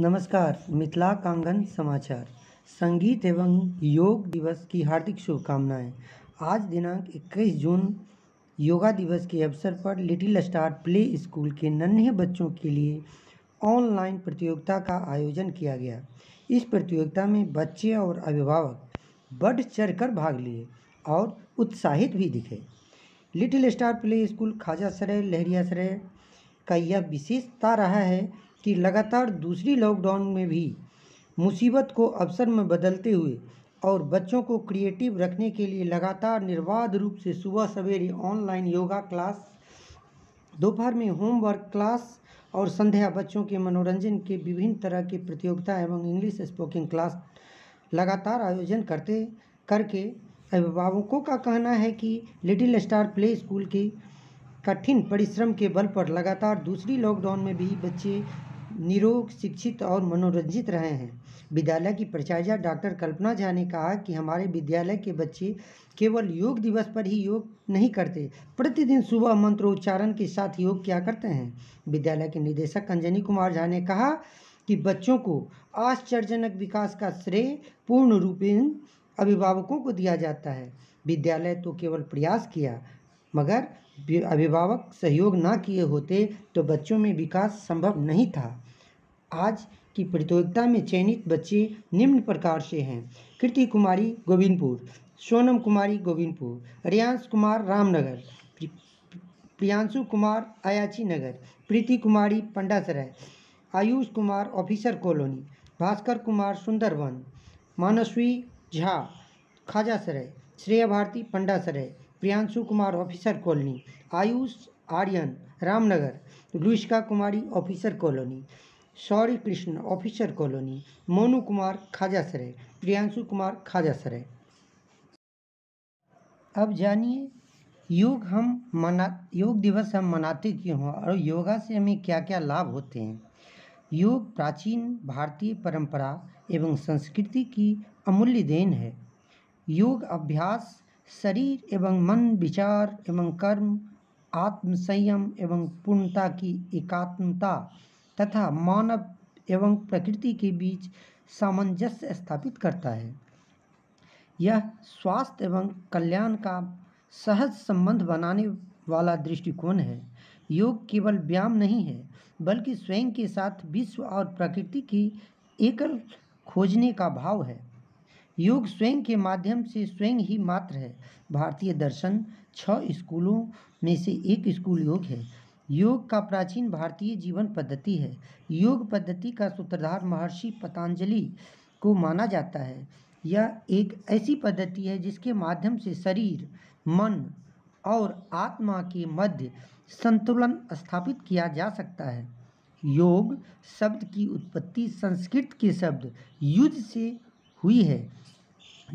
नमस्कार। मिथिलाकांगन समाचार। संगीत एवं योग दिवस की हार्दिक शुभकामनाएं। आज दिनांक 21 जून योगा दिवस के अवसर पर लिटिल स्टार प्ले स्कूल के नन्हे बच्चों के लिए ऑनलाइन प्रतियोगिता का आयोजन किया गया। इस प्रतियोगिता में बच्चे और अभिभावक बढ़ चढ़कर भाग लिए और उत्साहित भी दिखे। Little star play school Khajasarai Laheriasarai का यह विशेषता रहा है कि लगातार दूसरी लॉकडाउन में भी मुसीबत को अवसर में बदलते हुए और बच्चों को क्रिएटिव रखने के लिए लगातार निर्बाध रूप से सुबह सवेरे ऑनलाइन योगा क्लास, दोपहर में होमवर्क क्लास और संध्या बच्चों के मनोरंजन के विभिन्न तरह की प्रतियोगिता एवं इंग्लिश स्पोकन क्लास लगातार आयोजन करके अभिभावकों का कहना है कि लिटिल स्टार प्ले स्कूल के कठिन परिश्रम के बल पर लगातार दूसरी लॉकडाउन में भी बच्चे निरोग, शिक्षित और मनोरंजित रहे हैं। विद्यालय की प्राचार्य डॉक्टर कल्पना झा ने कहा कि हमारे विद्यालय के बच्चे केवल योग दिवस पर ही योग नहीं करते, प्रतिदिन सुबह मंत्रोच्चारण के साथ योग किया करते हैं। विद्यालय के निदेशक अंजनी कुमार झा ने कहा कि बच्चों को आश्चर्यजनक विकास का श्रेय पूर्ण रूपेण अभिभावकों को दिया जाता है। विद्यालय तो केवल प्रयास किया, मगर अभिभावक सहयोग ना किए होते तो बच्चों में विकास संभव नहीं था। आज की प्रतियोगिता में चयनित बच्चे निम्न प्रकार से हैं: कृति कुमारी गोविंदपुर, सोनम कुमारी Govindpur, Riyansh Kumar Ramnagar, Priyanshu Kumar Ayachi Nagar, Preeti Kumari Pandasarai, Ayush Kumar Officer Colony, Bhaskar Kumar Sundarvan, Manasvi Jha Khajasarai, Shreya Bharti Pandasarai, Priyanshu Kumar Officer Colony, Ayush Aryan Ramnagar, Luiska Kumari Officer Colony, Shaurya Krishna Officer Colony, Monu Kumar Khajasarai, Priyanshu Kumar Khajasarai. अब जानिए योग दिवस हम मनाते क्यों हैं और योगा से हमें क्या क्या लाभ होते हैं। योग प्राचीन भारतीय परंपरा एवं संस्कृति की अमूल्य देन है। योग अभ्यास शरीर एवं मन, विचार एवं कर्म, आत्म संयम एवं पूर्णता की एकात्मता तथा मानव एवं प्रकृति के बीच सामंजस्य स्थापित करता है। यह स्वास्थ्य एवं कल्याण का सहज संबंध बनाने वाला दृष्टिकोण है। योग केवल व्यायाम नहीं है, बल्कि स्वयं के साथ विश्व और प्रकृति की एकल खोजने का भाव है। योग स्वयं के माध्यम से स्वयं ही मात्र है। भारतीय दर्शन 6 स्कूलों में से एक स्कूल योग है। योग का प्राचीन भारतीय जीवन पद्धति है। योग पद्धति का सूत्रधार महर्षि पतंजलि को माना जाता है। यह एक ऐसी पद्धति है जिसके माध्यम से शरीर, मन और आत्मा के मध्य संतुलन स्थापित किया जा सकता है। योग शब्द की उत्पत्ति संस्कृत के शब्द युज से हुई है,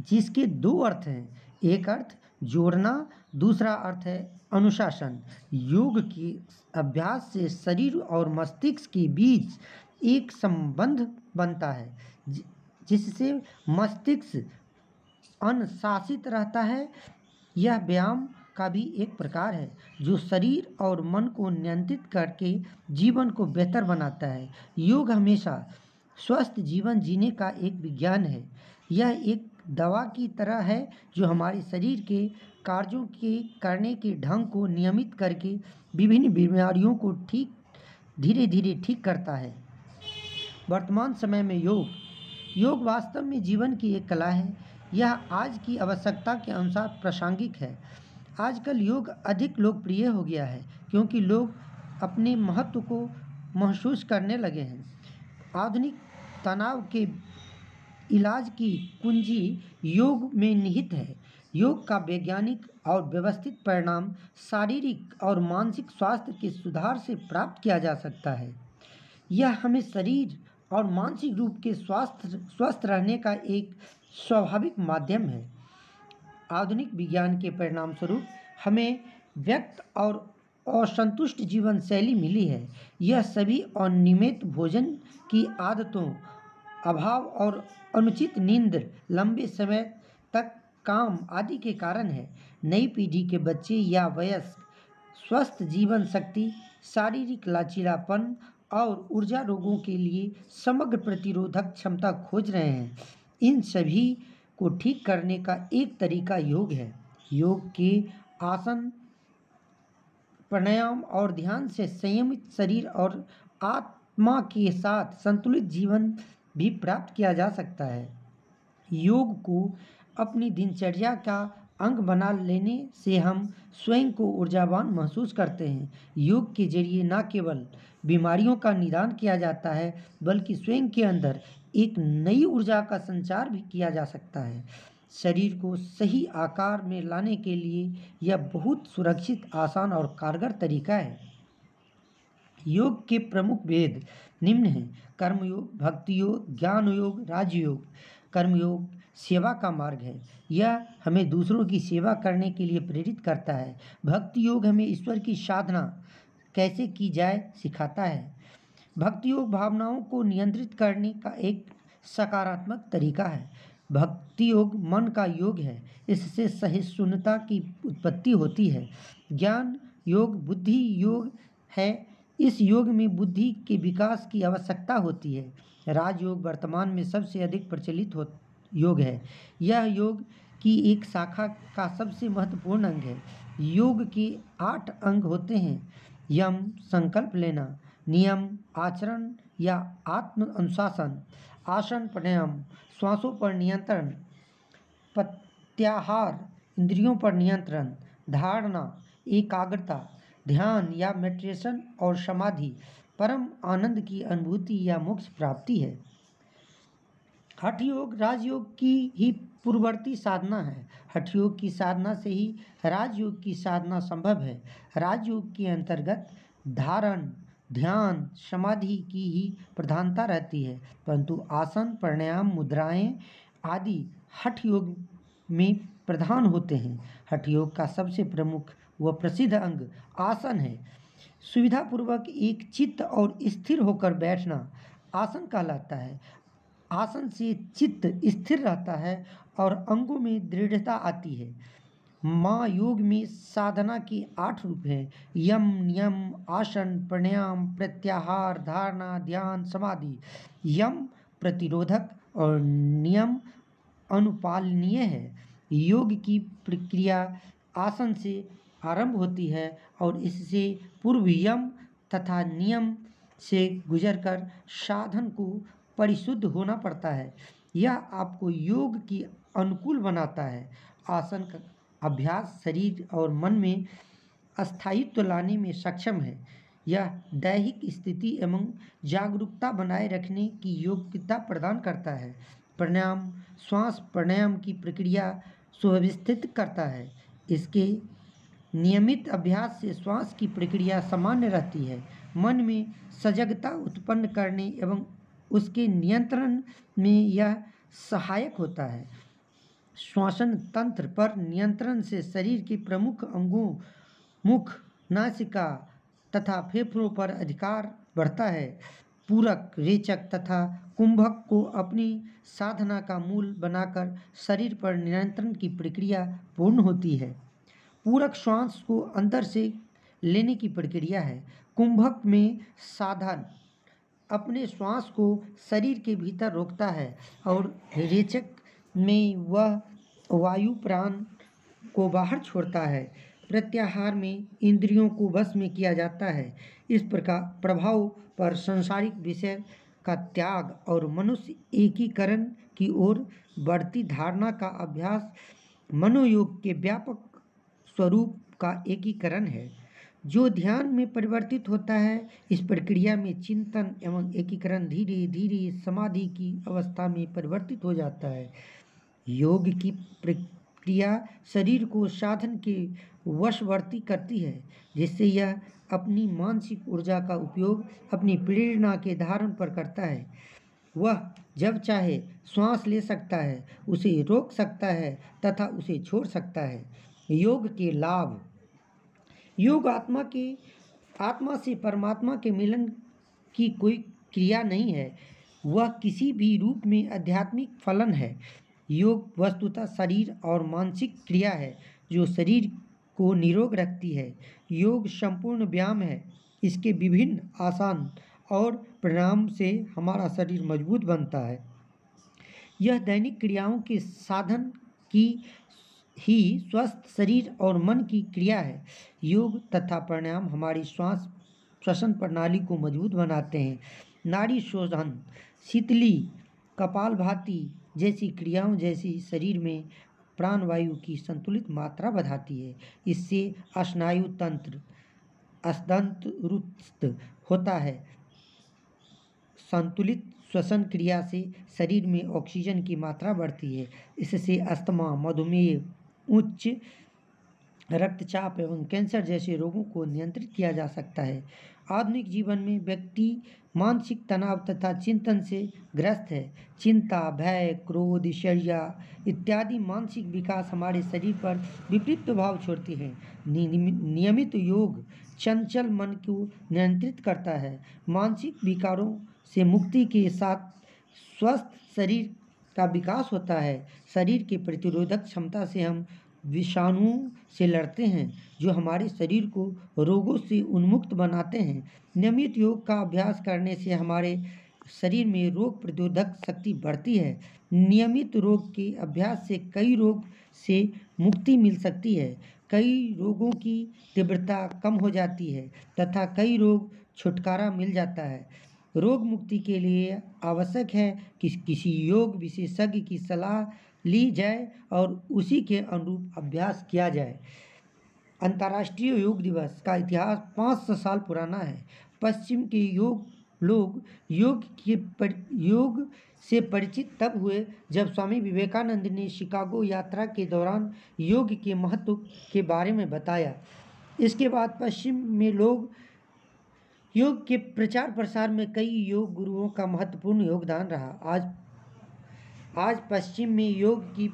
जिसके 2 अर्थ हैं। एक अर्थ जोड़ना, दूसरा अर्थ है अनुशासन। योग के अभ्यास से शरीर और मस्तिष्क के बीच एक संबंध बनता है, जिससे मस्तिष्क अनुशासित रहता है। यह व्यायाम का भी एक प्रकार है जो शरीर और मन को नियंत्रित करके जीवन को बेहतर बनाता है। योग हमेशा स्वस्थ जीवन जीने का एक विज्ञान है। यह एक दवा की तरह है जो हमारे शरीर के कार्यों के करने के ढंग को नियमित करके विभिन्न बीमारियों को धीरे धीरे ठीक करता है। वर्तमान समय में योग वास्तव में जीवन की एक कला है। यह आज की आवश्यकता के अनुसार प्रासंगिक है। आजकल योग अधिक लोकप्रिय हो गया है क्योंकि लोग अपने महत्व को महसूस करने लगे हैं। आधुनिक तनाव के इलाज की कुंजी योग में निहित है। योग का वैज्ञानिक और व्यवस्थित परिणाम शारीरिक और मानसिक स्वास्थ्य के सुधार से प्राप्त किया जा सकता है। यह हमें शरीर और मानसिक रूप के स्वस्थ रहने का एक स्वाभाविक माध्यम है। आधुनिक विज्ञान के परिणाम स्वरूप हमें व्यक्त और असंतुष्ट जीवन शैली मिली है। यह सभी अनियमित भोजन की आदतों, अभाव और अनुचित नींद, लंबे समय तक काम आदि के कारण है। नई पीढ़ी के बच्चे या वयस्क स्वस्थ जीवन शक्ति, शारीरिक लचीलापन और ऊर्जा रोगों के लिए समग्र प्रतिरोधक क्षमता खोज रहे हैं। इन सभी को ठीक करने का एक तरीका योग है। योग के आसन, प्राणायाम और ध्यान से संयमित शरीर और आत्मा के साथ संतुलित जीवन भी प्राप्त किया जा सकता है। योग को अपनी दिनचर्या का अंग बना लेने से हम स्वयं को ऊर्जावान महसूस करते हैं। योग के जरिए न केवल बीमारियों का निदान किया जाता है, बल्कि स्वयं के अंदर एक नई ऊर्जा का संचार भी किया जा सकता है। शरीर को सही आकार में लाने के लिए यह बहुत सुरक्षित, आसान और कारगर तरीका है। योग के प्रमुख भेद निम्न हैं: कर्मयोग, भक्ति योग, ज्ञान योग, राजयोग। कर्मयोग सेवा का मार्ग है। यह हमें दूसरों की सेवा करने के लिए प्रेरित करता है। भक्ति योग हमें ईश्वर की साधना कैसे की जाए सिखाता है। भक्ति योग भावनाओं को नियंत्रित करने का एक सकारात्मक तरीका है। भक्ति योग मन का योग है, इससे सहिष्णुता की उत्पत्ति होती है। ज्ञान योग बुद्धि योग है, इस योग में बुद्धि के विकास की आवश्यकता होती है। राजयोग वर्तमान में सबसे अधिक प्रचलित योग है। यह योग की एक शाखा का सबसे महत्वपूर्ण अंग है। योग के 8 अंग होते हैं: यम संकल्प लेना, नियम आचरण या आत्म अनुशासन, आसन प्राणायाम श्वासों पर नियंत्रण, प्रत्याहार इंद्रियों पर नियंत्रण, धारणा एकाग्रता, ध्यान या मेडिटेशन और समाधि परम आनंद की अनुभूति या मोक्ष प्राप्ति है। हठ योग राजयोग की ही पूर्ववर्ती साधना है। हठ योग की साधना से ही राजयोग की साधना संभव है। राजयोग के अंतर्गत धारण, ध्यान, समाधि की ही प्रधानता रहती है, परंतु आसन, प्राणायाम, मुद्राएं आदि हठ योग में प्रधान होते हैं। हठ योग का सबसे प्रमुख व प्रसिद्ध अंग आसन है। सुविधापूर्वक एक चित्त और स्थिर होकर बैठना आसन कहलाता है। आसन से चित्त स्थिर रहता है और अंगों में दृढ़ता आती है। महायोग में साधना के 8 रूप हैं: यम, नियम, आसन, प्राणायाम, प्रत्याहार, धारणा, ध्यान, समाधि। यम प्रतिरोधक और नियम अनुपालनीय है। योग की प्रक्रिया आसन से आरंभ होती है और इससे पूर्व यम तथा नियम से गुजरकर साधन को परिशुद्ध होना पड़ता है। यह आपको योग की अनुकूल बनाता है। आसन का अभ्यास शरीर और मन में स्थायित्व लाने में सक्षम है। यह दैहिक स्थिति एवं जागरूकता बनाए रखने की योग्यता प्रदान करता है। प्राणायाम श्वास प्राणायाम की प्रक्रिया सुव्यवस्थित करता है। इसके नियमित अभ्यास से श्वास की प्रक्रिया सामान्य रहती है। मन में सजगता उत्पन्न करने एवं उसके नियंत्रण में यह सहायक होता है। श्वसन तंत्र पर नियंत्रण से शरीर के प्रमुख अंगों मुख, नासिका तथा फेफड़ों पर अधिकार बढ़ता है। पूरक, रेचक तथा कुंभक को अपनी साधना का मूल बनाकर शरीर पर नियंत्रण की प्रक्रिया पूर्ण होती है। पूरक श्वास को अंदर से लेने की प्रक्रिया है। कुंभक में साधन अपने श्वास को शरीर के भीतर रोकता है और रेचक में वह वायु प्राण को बाहर छोड़ता है। प्रत्याहार में इंद्रियों को वश में किया जाता है। इस प्रकार प्रभाव पर सांसारिक विषय का त्याग और मनुष्य एकीकरण की ओर बढ़ती धारणा का अभ्यास मनोयोग के व्यापक स्वरूप का एकीकरण है, जो ध्यान में परिवर्तित होता है। इस प्रक्रिया में चिंतन एवं एकीकरण धीरे धीरे समाधि की अवस्था में परिवर्तित हो जाता है। योग की प्रक्रिया शरीर को साधन के वशवर्ती करती है, जिससे यह अपनी मानसिक ऊर्जा का उपयोग अपनी प्रेरणा के धारण पर करता है। वह जब चाहे श्वास ले सकता है, उसे रोक सकता है तथा उसे छोड़ सकता है। योग के लाभ: योग आत्मा से परमात्मा के मिलन की कोई क्रिया नहीं है, वह किसी भी रूप में आध्यात्मिक फलन है। योग वस्तुतः शरीर और मानसिक क्रिया है जो शरीर को निरोग रखती है। योग संपूर्ण व्यायाम है। इसके विभिन्न आसन, और प्राणायाम से हमारा शरीर मजबूत बनता है। यह दैनिक क्रियाओं के साधन की ही स्वस्थ शरीर और मन की क्रिया है। योग तथा प्राणायाम हमारी श्वसन प्रणाली को मजबूत बनाते हैं। नाड़ी शोधन, शीतली, कपालभाति जैसी क्रियाओं जैसी शरीर में प्राणवायु की संतुलित मात्रा बढ़ाती है। इससे स्नायु तंत्र दुरुस्त होता है। संतुलित श्वसन क्रिया से शरीर में ऑक्सीजन की मात्रा बढ़ती है। इससे अस्थमा, मधुमेह, उच्च रक्तचाप एवं कैंसर जैसे रोगों को नियंत्रित किया जा सकता है। आधुनिक जीवन में व्यक्ति मानसिक तनाव तथा चिंतन से ग्रस्त है। चिंता, भय, क्रोध, ईर्ष्या इत्यादि मानसिक विकास हमारे शरीर पर विपरीत प्रभाव छोड़ती है। नियमित योग चंचल मन को नियंत्रित करता है। मानसिक विकारों से मुक्ति के साथ स्वस्थ शरीर का विकास होता है। शरीर की प्रतिरोधक क्षमता से हम विषाणुओं से लड़ते हैं, जो हमारे शरीर को रोगों से उन्मुक्त बनाते हैं। नियमित योग का अभ्यास करने से हमारे शरीर में रोग प्रतिरोधक शक्ति बढ़ती है। नियमित योग के अभ्यास से कई रोग से मुक्ति मिल सकती है। कई रोगों की तीव्रता कम हो जाती है तथा कई रोग छुटकारा मिल जाता है। रोग मुक्ति के लिए आवश्यक है कि किसी योग विशेषज्ञ की सलाह ली जाए और उसी के अनुरूप अभ्यास किया जाए। अंतर्राष्ट्रीय योग दिवस का इतिहास 500 साल पुराना है। पश्चिम के लोग योग से परिचित तब हुए जब स्वामी विवेकानंद ने शिकागो यात्रा के दौरान योग के महत्व के बारे में बताया। इसके बाद पश्चिम में योग के प्रचार प्रसार में कई योग गुरुओं का महत्वपूर्ण योगदान रहा। आज पश्चिम में योग की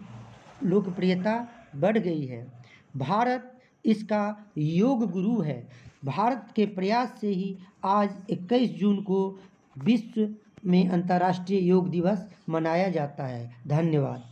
लोकप्रियता बढ़ गई है। भारत इसका योग गुरु है। भारत के प्रयास से ही आज 21 जून को विश्व में अंतर्राष्ट्रीय योग दिवस मनाया जाता है। धन्यवाद।